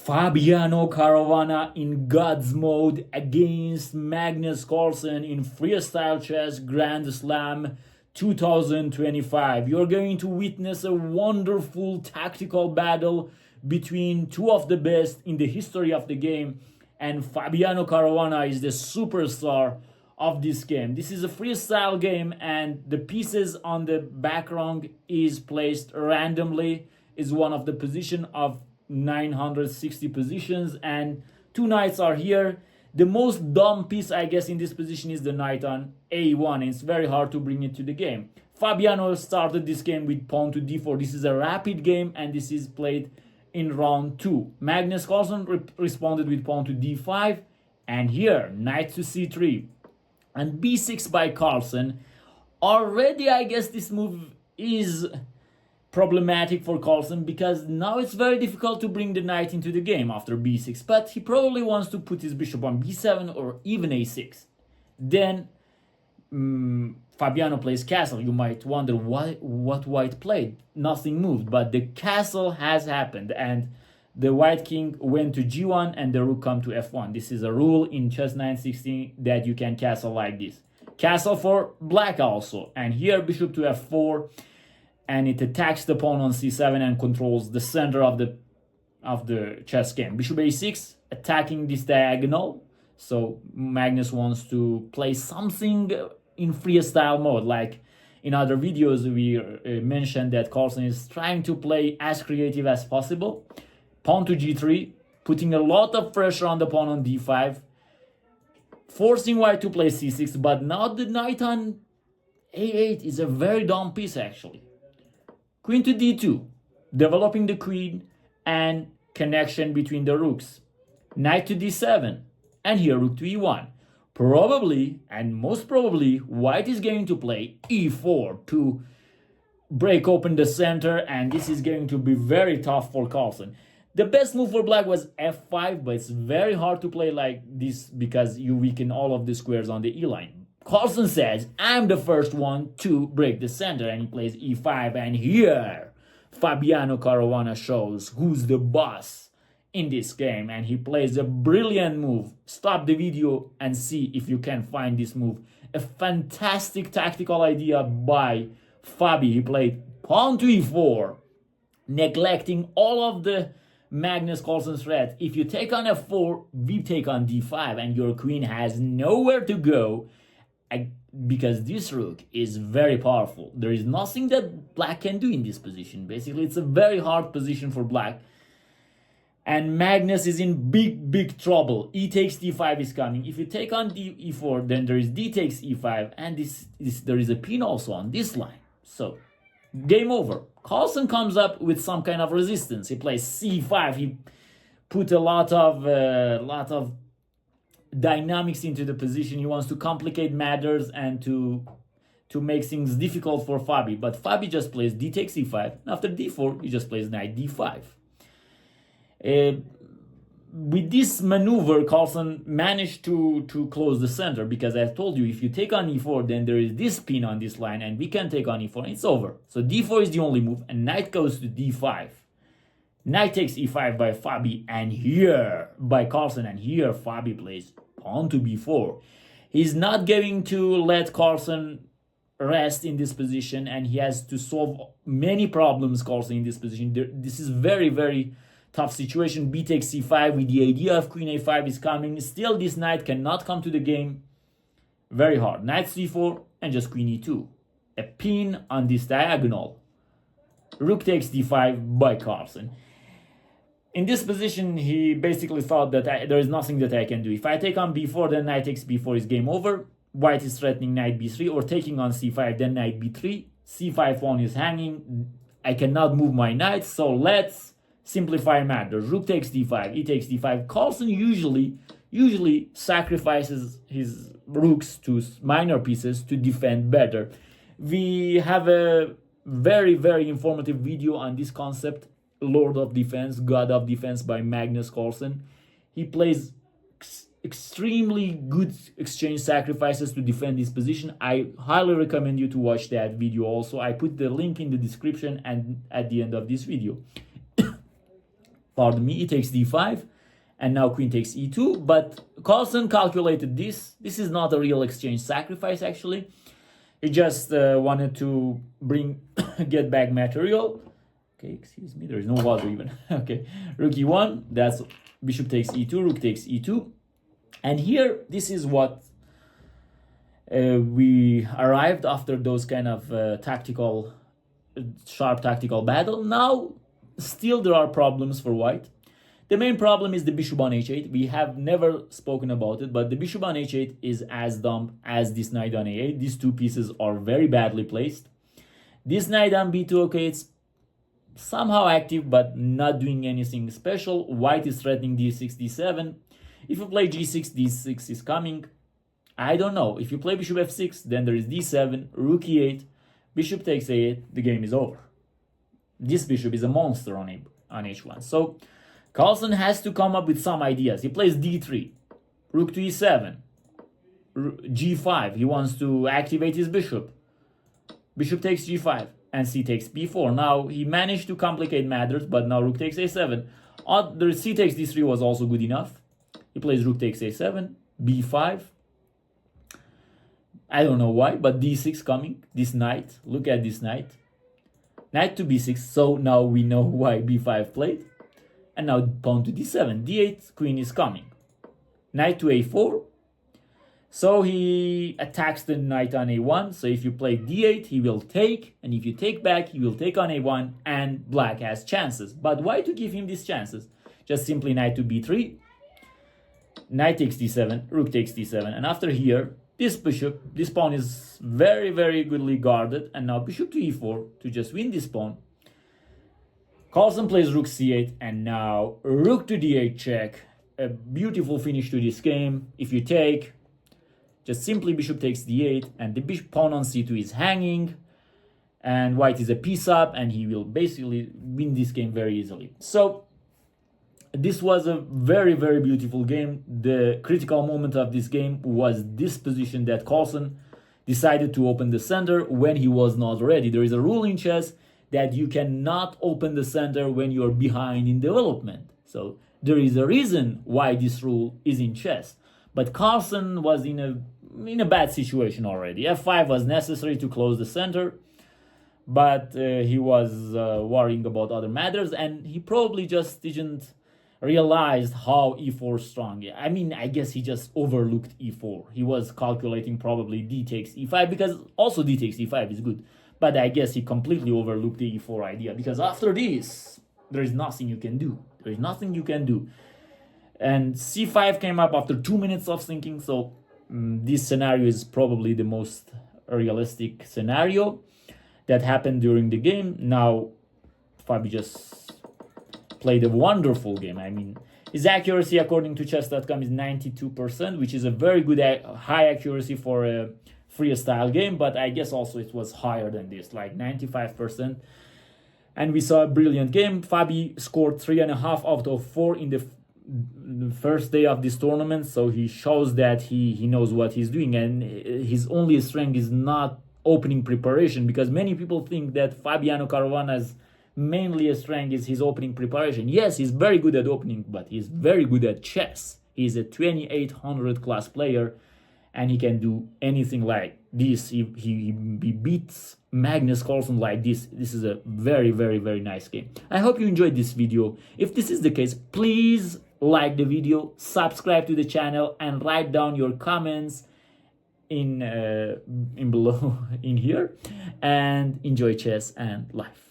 Fabiano Caruana in God's mode against Magnus Carlsen in Freestyle Chess Grand Slam 2025. You're going to witness a wonderful tactical battle between two of the best in the history of the game, and Fabiano Caruana is the superstar of this game. This is a freestyle game, and the pieces on the background is placed randomly. Is one of the position of 960 positions, and two knights are here. The most dumb piece, I guess, in this position is the knight on a1. It's very hard to bring it to the game. Fabiano started this game with pawn to d4. This is a rapid game, and this is played in round 2. Magnus Carlsen responded with pawn to d5, and here knight to c3 and b6 by Carlsen. Already, I guess this move is problematic for Carlsen, because now it's very difficult to bring the knight into the game after b6, but he probably wants to put his bishop on b7 or even a6. Then Fabiano plays castle. You might wonder what white played. Nothing moved, but the castle has happened, and the white king went to g1 and the rook come to f1. This is a rule in chess 916 that you can castle like this. Castle for black also, and here bishop to f4, and it attacks the pawn on c7 and controls the center of the chess game. Bishop a6 attacking this diagonal. So Magnus wants to play something in freestyle mode. Like in other videos, we mentioned that Carlsen is trying to play as creative as possible. Pawn to g3, putting a lot of pressure on the pawn on d5, forcing white to play c6, but now the knight on a8 is a very dumb piece actually. Queen to d2, developing the queen and connection between the rooks. Knight to d7, and here rook to e1. Probably, and most probably, white is going to play e4 to break open the center, and this is going to be very tough for Carlsen. The best move for black was f5, but it's very hard to play like this because you weaken all of the squares on the e line. Carlsen says, I'm the first one to break the center, and he plays e5, and here Fabiano Caruana shows who's the boss in this game, and he plays a brilliant move. Stop the video and see if you can find this move. A fantastic tactical idea by Fabi. He played pawn to e4, neglecting all of the Magnus Carlsen threat. If you take on f4, we take on d5, and your queen has nowhere to go, because this rook is very powerful. There is nothing that black can do in this position. Basically, it's a very hard position for black, and Magnus is in big trouble. E takes d5 is coming. If you take on e4, then there is d takes e5, and there is a pin also on this line. So game over. Carlsen comes up with some kind of resistance. He plays c5. He put a lot of dynamics into the position. He wants to complicate matters and to make things difficult for Fabi. But Fabi just plays d takes e5. And after d4, he just plays knight d5. With this maneuver, Carlsen managed to close the center, because I told you, if you take on e4, then there is this pin on this line, and we can take on e4, and it's over. So d4 is the only move, and knight goes to d5. Knight takes e5 by Fabi, and here by Carlsen, and here Fabi plays pawn to b4. He's not going to let Carlsen rest in this position, and he has to solve many problems, Carlsen, in this position. This is very tough situation. B takes c5 with the idea of queen a5 is coming. Still, this knight cannot come to the game. Very hard. Knight c4 and just queen e2. A pin on this diagonal. Rook takes d5 by Carlsen. In this position, he basically thought that there is nothing that I can do. If I take on b4, then knight takes b4 is game over. White is threatening knight b3, or taking on c5, then knight b3. c5 pawn is hanging. I cannot move my knight, so let's simplify matters. Rook takes d5, e takes d5. Carlsen usually sacrifices his rooks to minor pieces to defend better. We have a very informative video on this concept, Lord of Defense, God of Defense by Magnus Carlsen. He plays extremely good exchange sacrifices to defend this position. I highly recommend you to watch that video also. I put the link in the description and at the end of this video. pardon me, e takes d5, and now queen takes e2. But Carlsen calculated this. This is not a real exchange sacrifice, actually. He just wanted to get back material. Okay, excuse me, there is no water even. Okay, rook e1, that's bishop takes e2, rook takes e2. And here, this is what we arrived after those kind of sharp tactical battle. Now, still there are problems for white. The main problem is the bishop on h8. We have never spoken about it, but the bishop on h8 is as dumb as this knight on a8. These two pieces are very badly placed. This knight on b2, okay, it's somehow active, but not doing anything special. White is threatening d6, d7. If you play g6, d6 is coming. I don't know. If you play bishop f6, then there is d7, rook e8, bishop takes a8, the game is over. This bishop is a monster on h1. So Carlsen has to come up with some ideas. He plays d3, rook to e7, g5. He wants to activate his bishop. Bishop takes g5, and c takes b4. Now, he managed to complicate matters, but now rook takes a7. The c takes d3 was also good enough. He plays rook takes a7, b5. I don't know why, but d6 coming. This knight, look at this knight. Knight to b6, so now we know why b5 played. And now pawn to d7, d8, queen is coming. Knight to a4. So he attacks the knight on a1. So if you play d8, he will take. And if you take back, he will take on a1. And black has chances. But why to give him these chances? Just simply knight to b3. Knight takes d7, rook takes d7. And after here, this pawn is very, very goodly guarded. And now bishop to e4 to just win this pawn. Carlsen plays rook c8, and now rook to d8 check. A beautiful finish to this game. If you take, just simply bishop takes d8, and the pawn on c2 is hanging. And white is a piece up, and he will basically win this game very easily. So this was a very, very beautiful game. The critical moment of this game was this position that Carlsen decided to open the center when he was not ready. There is a rule in chess that you cannot open the center when you're behind in development. So there is a reason why this rule is in chess. But Carlsen was in a bad situation already. f5 was necessary to close the center, but he was worrying about other matters, and he probably just didn't realize how e4 strong. I mean, I guess he just overlooked e4. He was calculating probably d takes e5, because also d takes e5 is good. But I guess he completely overlooked the e4 idea, because after this, there is nothing you can do. There is nothing you can do. And c5 came up after 2 minutes of thinking, so this scenario is probably the most realistic scenario that happened during the game. Now, Fabi just played a wonderful game. I mean, his accuracy according to chess.com is 92%, which is a very good high accuracy for a freestyle game, but I guess also it was higher than this, like 95%. And we saw a brilliant game. Fabi scored 3.5 out of 4 in the first day of this tournament, so he shows that he knows what he's doing, and his only strength is not opening preparation, because many people think that Fabiano Caruana's mainly a strength is his opening preparation. Yes, he's very good at opening, but he's very good at chess. He's a 2800 class player, and he can do anything like this. He beats Magnus Carlsen like this. This is a very, very, very nice game. I hope you enjoyed this video. If this is the case, please like the video, subscribe to the channel, and write down your comments in below in here. And enjoy chess and life.